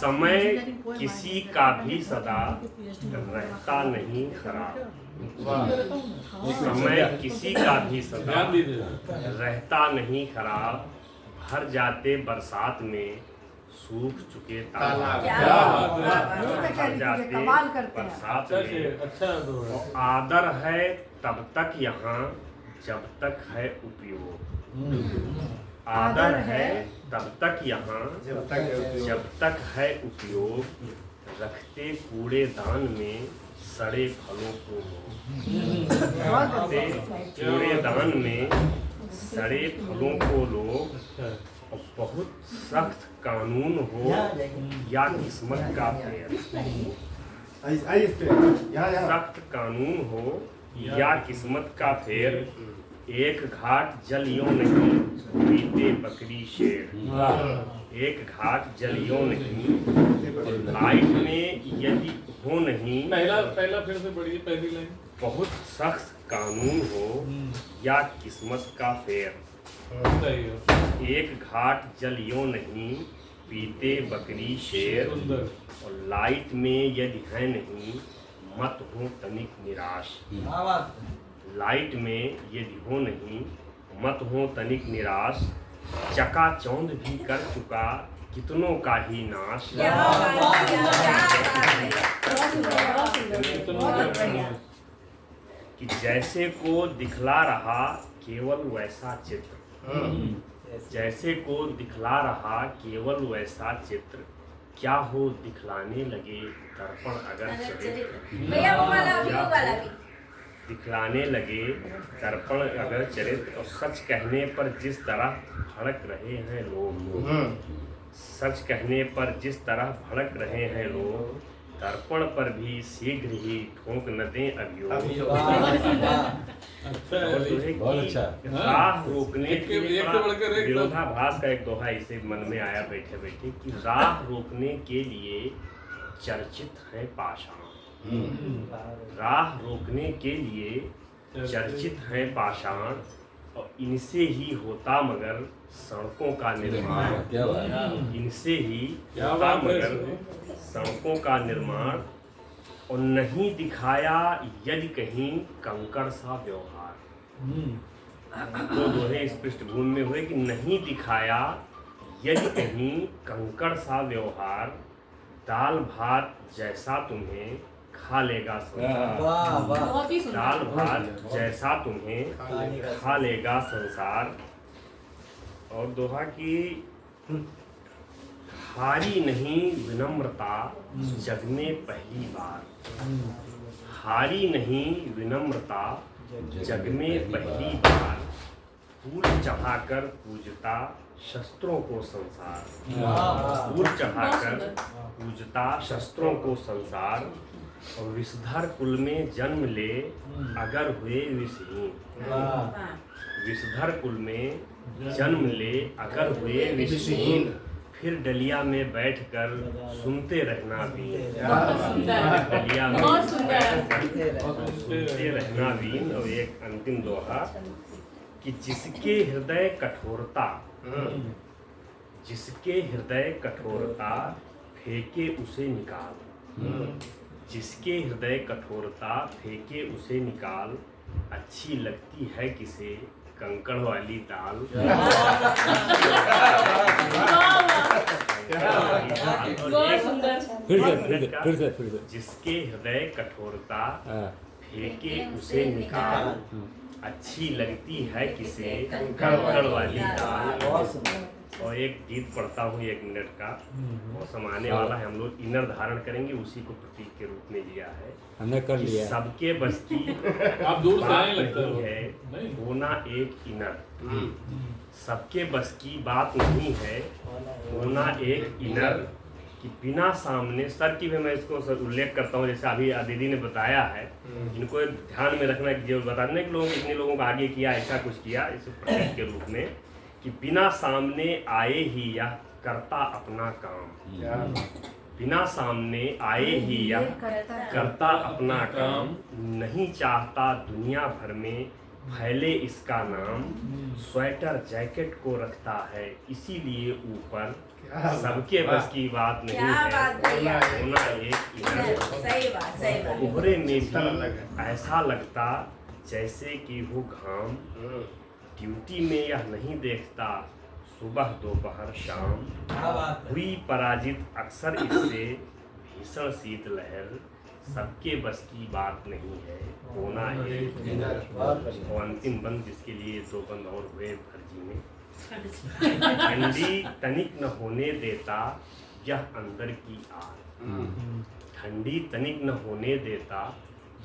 समय किसी का भी सदा रहता नहीं खराब। समय किसी का भी सदा रहता नहीं खराब। भर जाते बरसात में सूख चुके तालाब। भर जाते बरसात में। आदर है तब तक यहाँ जब तक है उपयोग। आदर है तब तक यहाँ जब तक है उपयोग। रखते कूड़ेदान में सड़े फलों को लोग। रखते कूड़ेदान में सड़े फलों को लोग। और बहुत सख्त कानून हो या किस्मत का फेर। सख्त कानून हो या किस्मत का फेर। एक घाट जल यूं नहीं पीते बकरी शेर। एक घाट जल यूं नहीं। लाइफ में यदि हो नहीं। पहला फिर से बढ़िए पहली लाइन। बहुत सख्त कानून हो या किस्मत का फेर। एक घाट जल यूं नहीं पीते बकरी शेर। और लाइट में यदि है नहीं मत हो तनिक निराश। लाइट में यदि हो नहीं मत हो तनिक निराश। चकाचौंध भी कर चुका कितनों का ही नाश। कि जैसे को दिखला रहा केवल वैसा चित्र। जैसे को दिखला रहा केवल वैसा चित्र। क्या हो दिखलाने लगे दर्पण अगर चरित्र। दिखलाने लगे दर्पण अगर चरित्र। और सच कहने पर जिस तरह भड़क रहे हैं लोग। सच कहने पर जिस तरह भड़क रहे हैं लोग। दर्पण पर भी शीघ्र ही ठोक न दें अभियोग। राह रोकने के लिए विरोधाभास का एक दोहा इसे मन में आया बैठे बैठे कि राह रोकने के लिए चर्चित है पाषाण। राह रोकने के लिए चर्चित है पाषाण। और इनसे ही होता मगर सड़कों का निर्माण। इनसे ही होता मगर सड़कों का निर्माण। और नहीं दिखाया यदि कहीं कंकड़ सा व्यवहार। तो दोहे इस पृष्ठभूमि में हुए कि नहीं दिखाया यदि कहीं कंकड़ सा व्यवहार। दाल भात जैसा तुम्हें खा लेगा संसार। दाल भात जैसा तुम्हें खा लेगा संसार। और दोहा की हारी नहीं विनम्रता जग में पहली बार। हारी नहीं विनम्रता जग में पहली बार। फूल चढ़ाकर पूजता शस्त्रों को संसार। फूल चढ़ाकर पूजता शस्त्रों को संसार। और विषधर कुल में जन्म ले अगर हुए विषहीन। विषधर कुल में जन्म ले अगर हुए विषहीन। फिर डलिया में बैठकर सुनते रहना भी। डलिया में बैठकर सुनते रहना भी। और एक अंतिम दोहा कि जिसके हृदय कठोरता। जिसके हृदय कठोरता फेंके उसे निकाल। जिसके हृदय कठोरता फेंके उसे निकाल। अच्छी लगती है किसे कंकड़ वाली दाल। फिर से जिसके हृदय कठोरता फेंके उसे निकाल। अच्छी लगती है किसे कंकड़ वाली दाल। और एक गीत पढ़ता हूँ 1 मिनट का। मौसम आने वाला है, हम लोग इनर धारण करेंगे, उसी को प्रतीक के रूप में लिया है। हमने कर लिया। सबके बस की आप दूर से आए लगता है होना एक इनर। सबके बस की बात नहीं है होना एक इनर। कि बिना सामने सर की भी मैं इसको उल्लेख करता हूँ, जैसे अभी दीदी ने बताया है। इनको ध्यान में रखना जो बताने के लोग इतने लोगों को आगे किया, ऐसा कुछ किया इस प्रतीक के रूप में कि बिना सामने आए ही यह करता अपना काम। बिना सामने आए ही यह करता अपना काम। नहीं चाहता दुनिया भर में फैले इसका नाम। स्वेटर जैकेट को रखता है इसीलिए ऊपर सबके बस की बात नहीं क्या है, बात भैया। होना एक इधर। सही बात कोहरे में भी ऐसा लगता जैसे कि हो घाम, ड्यूटी में यह नहीं देखता सुबह दोपहर शाम। हुई पराजित अक्सर इससे भीषण शीतलहर, सबके बस की बात नहीं है, होना एक इधर। और अंतिम बंद जिसके लिए 2 बंद और हुए फर्जी में। ठंडी तनिक न होने देता यह अंदर की आग, ठंडी तनिक न होने देता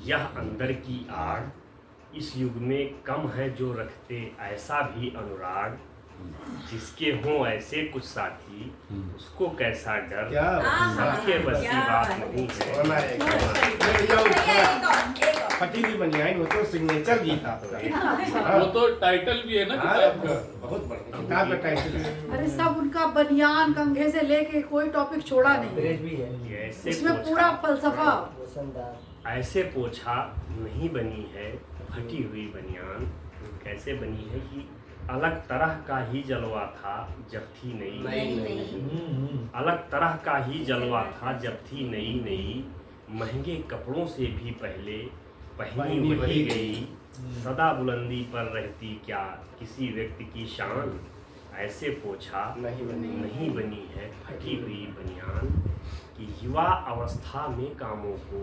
यह अंदर की आग। इस युग में कम है जो रखते ऐसा भी अनुराग, जिसके हों ऐसे कुछ साथी उसको कैसा डर, सबके बस की बात नहीं है। फटी हुई बनियान वो तो सिग्नेचर गीत आपका। वो तो टाइटल भी है ना किताब का। बहुत बढ़िया किताब का टाइटल। अरे सब उनका बनियान कंघे से लेके कोई टॉपिक छोड़ा नहीं, ऐसे इसमें पूरा फलसफा। ऐसे पोछा नहीं बनी है फटी हुई बनियान, कैसे बनी है कि अलग तरह का ही जलवा था जब थी नई, अलग तरह का ही जलवा था जब थी नई नई। महंगे कपड़ों से भी पहले पहनी वही गई, सदा बुलंदी पर रहती क्या किसी व्यक्ति की शान। ऐसे पोछा नहीं बनी है फटी हुई बनियान, कि युवा अवस्था में कामों को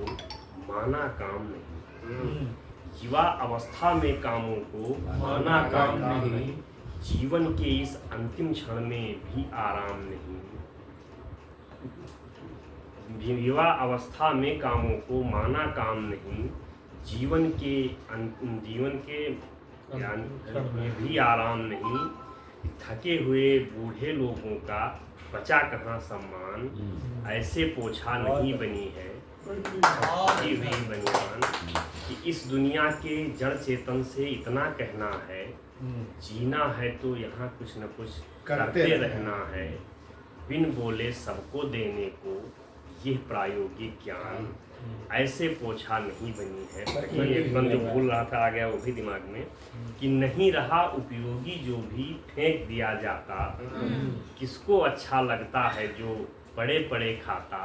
माना काम नहीं, युवा अवस्था में कामों को माना काम नहीं। जीवन के इस अंतिम क्षण में भी आराम नहीं, युवा अवस्था में कामों को माना काम नहीं। जीवन के में भी आराम नहीं, थके हुए बूढ़े लोगों का बचा कहाँ सम्मान। ऐसे पोछा नहीं बनी है फटी हुई बनियान, कि इस दुनिया के जड़ चेतन से इतना कहना है, जीना है तो यहाँ कुछ न कुछ करते रहना है। बिन बोले सबको देने को यह प्रायोगिक ज्ञान, ऐसे पोछा नहीं बनी है। ये एक बंद जो भूल रहा था आ गया वो भी दिमाग में, कि नहीं रहा उपयोगी जो भी फेंक दिया जाता, किसको अच्छा लगता है जो पड़े पड़े खाता,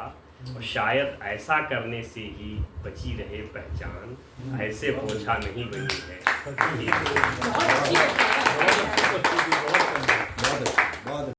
और शायद ऐसा करने से ही बची रहे पहचान। ऐसे पोछा नहीं बनी है। बहुत अच्छी